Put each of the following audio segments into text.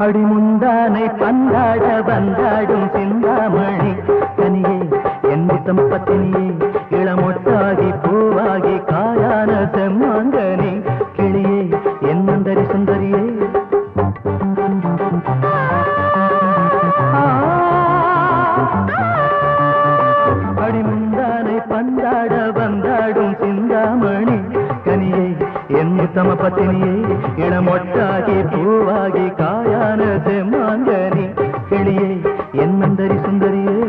அடிமுந்தானை பந்தாட வந்தாடும் சிந்தாமணி கனியே என் முத்தம் பத்தினியே இளமொட்டாகி பூவாகி காயான செம்மாங்கனி கிளியே என் மந்தரி சுந்தரியே அடிமுந்தானை பந்தாட வந்தாடும் சிந்தாமணி கனியே என் முத்தம பத்தினியே இளமொட்டாகி பூவாகி காயான செம்மாங்கனி கிளியே என் மந்தரி சுந்தரியே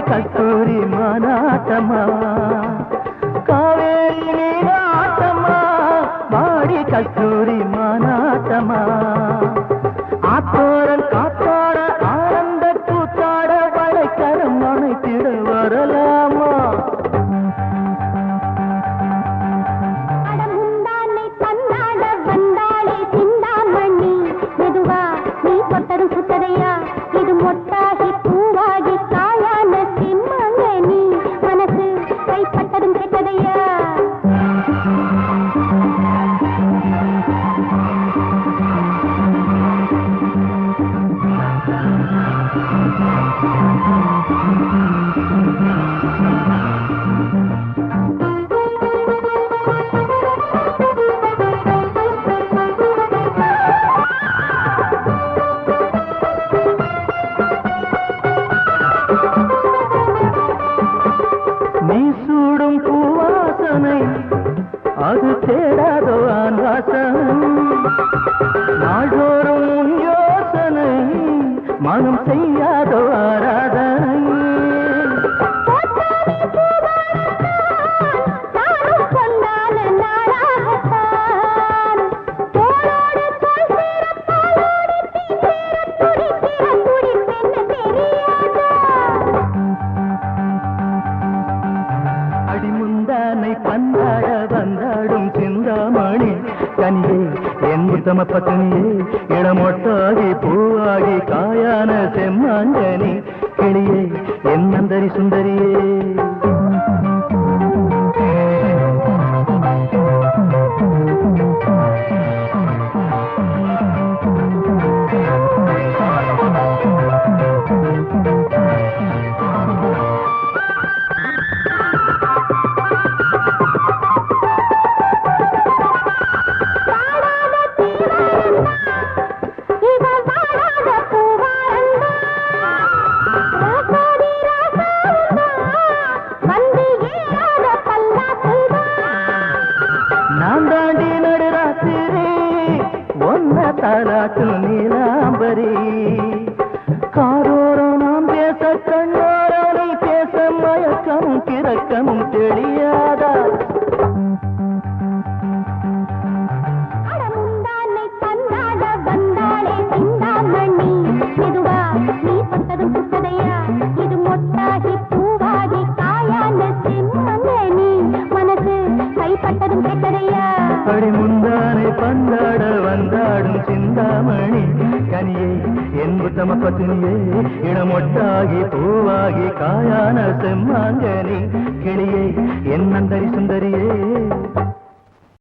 கஸ்தூரி மானாட்டமா காவேரி நீராட்டமா வாடி கஸ்தூரி மானாட்டமா ஆத்தோரன் காத்தாட ஆனந்த கூத்தாட வளைக்கரம் அணைத்திட வரலாமா அடமுந்தானை பந்தாட வந்தாளே சிந்தாமணி மெதுவா நீ தொட்டது சுத்ததையா இது மொட்டாகி பூவாகி காயான செம்மங்கனி மனசு கைப்பட்டதும் கெட்டதையா நீ சூடும் பூவாசனை அது தேடாதோ ஆண் வாசனை நாள்தோறும் உன் யோசனை மனம் செய்யாதோ ஆராதனை அடிமுந்தானை பந்தாட வந்தாடும் சிந்தாமணி கனியே என் முத்தம பத்தினியே இளமொட்டாகி பூவாகி காயான செம்மாங்கனி கிளியே என் மந்தரி சுந்தரியே நான் தாண்டி நடுராத்திரி ஒன்ன தாலாட்டு நீலாம்பரி காரோரம் நாம் பேச கண்ணோரம் நீ பேச மயக்கமும் கிறக்கமும் தெரியாதா அடமுந்தானை பந்தாட வந்தாளே சிந்தாமணி மெதுவா நீ தொட்டது சுத்ததையா இது மொட்டாகி பூவாகி காயான செம்மங்கனி மனசு கைப்பட்டதும் கெட்டதையா அடிமுந்தானை பந்தாட வந்தாடும் சிந்தாமணி கனியே என் புத்தம பத்தினியே இளமொட்டாகி பூவாகி காயான செம்மாங்கனி கிளியே என் மந்தரி சுந்தரியே